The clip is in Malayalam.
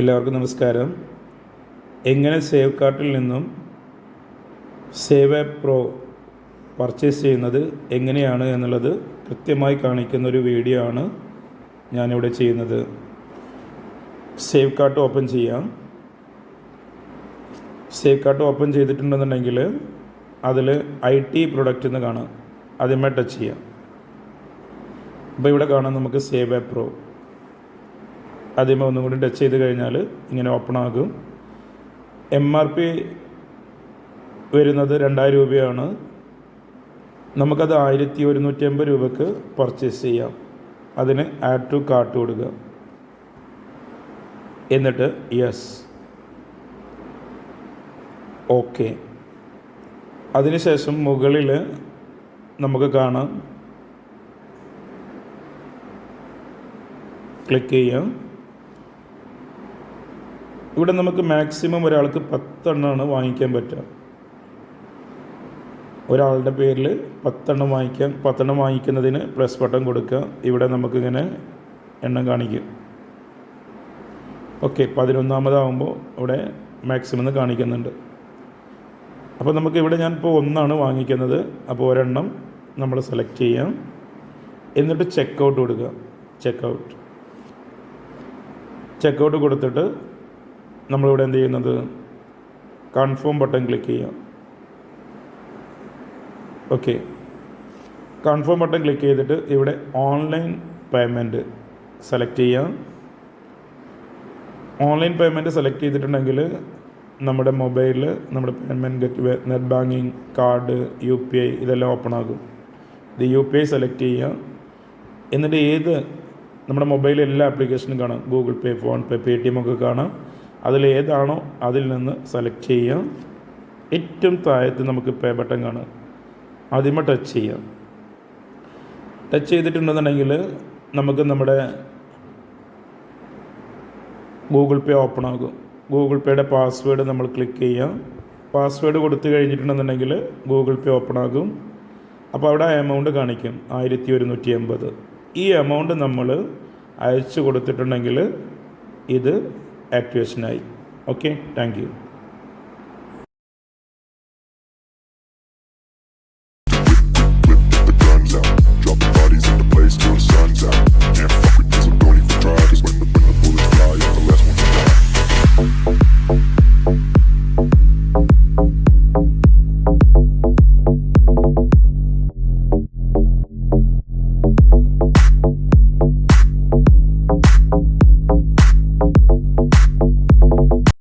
എല്ലാവർക്കും നമസ്കാരം. എങ്ങനെ സേവ് കാർട്ടിൽ നിന്നും സേവ് ആപ്പ് പ്രോ പർച്ചേസ് ചെയ്യുന്നത് എങ്ങനെയാണ് എന്നുള്ളത് കൃത്യമായി കാണിക്കുന്ന ഒരു വീഡിയോ ആണ് ഞാനിവിടെ ചെയ്യുന്നത്. സേവ് കാർട്ട് ഓപ്പൺ ചെയ്യാം. സേവ് കാർട്ട് ഓപ്പൺ ചെയ്തിട്ടുണ്ടെന്നുണ്ടെങ്കിൽ അതിൽ IT പ്രൊഡക്റ്റ് എന്ന് കാണാം. അതിന്മേ ടച്ച് ചെയ്യാം. അപ്പോൾ ഇവിടെ കാണാം നമുക്ക് സേവ് ആപ്പ് പ്രോ. ആദ്യമേ ഒന്നും കൂടി ടച്ച് ചെയ്ത് കഴിഞ്ഞാൽ ഇങ്ങനെ ഓപ്പൺ ആകും. MRP വരുന്നത് 2000 രൂപയാണ്. നമുക്കത് 1150 രൂപയ്ക്ക് പർച്ചേസ് ചെയ്യാം. അതിന് ആഡ് ടു കാർട്ട് കൊടുക്കുക. എന്നിട്ട് യെസ്, ഓക്കെ. അതിനുശേഷം മുകളിൽ നമുക്ക് കാണാം, ക്ലിക്ക് ചെയ്യാം. ഇവിടെ നമുക്ക് മാക്സിമം ഒരാൾക്ക് 10 എണ്ണമാണ് വാങ്ങിക്കാൻ പറ്റുക. ഒരാളുടെ പേരിൽ 10 എണ്ണം വാങ്ങിക്കാൻ. 10 എണ്ണം വാങ്ങിക്കുന്നതിന് പ്ലസ് ബട്ടൺ കൊടുക്കുക. ഇവിടെ നമുക്കിങ്ങനെ എണ്ണം കാണിക്കും. ഓക്കെ, 11ാമതാകുമ്പോൾ ഇവിടെ മാക്സിമം എന്ന് കാണിക്കുന്നുണ്ട്. അപ്പോൾ നമുക്ക് ഇവിടെ ഞാനിപ്പോൾ 1 വാങ്ങിക്കുന്നത്. അപ്പോൾ ഒരെണ്ണം നമ്മൾ സെലക്ട് ചെയ്യാം. എന്നിട്ട് ചെക്കൗട്ട് കൊടുക്കുക. ചെക്കൗട്ട് കൊടുത്തിട്ട് നമ്മളിവിടെ എന്ത് ചെയ്യുന്നത്, കൺഫേം ബട്ടൺ ക്ലിക്ക് ചെയ്യാം. ഓക്കെ, കൺഫേം ബട്ടൺ ക്ലിക്ക് ചെയ്തിട്ട് ഇവിടെ ഓൺലൈൻ പേയ്മെൻറ്റ് സെലക്ട് ചെയ്യാം. ഓൺലൈൻ പേയ്മെൻറ്റ് സെലക്ട് ചെയ്തിട്ടുണ്ടെങ്കിൽ നമ്മുടെ മൊബൈലിൽ നമ്മുടെ payment gateway, net banking, card, UPI ഇതെല്ലാം ഓപ്പൺ ആകും. ഇത് UPI സെലക്ട് ചെയ്യുക. എന്നിട്ട് നമ്മുടെ മൊബൈലിൽ എല്ലാ ആപ്ലിക്കേഷനും കാണാം. ഗൂഗിൾ പേ, ഫോൺ പേ, Paytm ഒക്കെ കാണാം. അതിലേതാണോ അതിൽ നിന്ന് സെലക്ട് ചെയ്യാം. ഏറ്റവും താഴത്ത് നമുക്ക് പേ ബട്ടൺ കാണാം. ആദ്യമേ ടച്ച് ചെയ്യാം. ടച്ച് ചെയ്തിട്ടുണ്ടെന്നുണ്ടെങ്കിൽ നമുക്ക് നമ്മുടെ ഗൂഗിൾ പേ ഓപ്പൺ ആകും. ഗൂഗിൾ പേയുടെ പാസ്വേഡ് നമ്മൾ ക്ലിക്ക് ചെയ്യാം. പാസ്വേഡ് കൊടുത്തു കഴിഞ്ഞിട്ടുണ്ടെന്നുണ്ടെങ്കിൽ ഗൂഗിൾ പേ ഓപ്പൺ ആകും. അപ്പോൾ അവിടെ എമൗണ്ട് കാണിക്കും 1150. ഈ എമൗണ്ട് നമ്മൾ അയച്ചു കൊടുത്തിട്ടുണ്ടെങ്കിൽ ഇത് ആക്ടിവേഷനായി. Okay, thank you.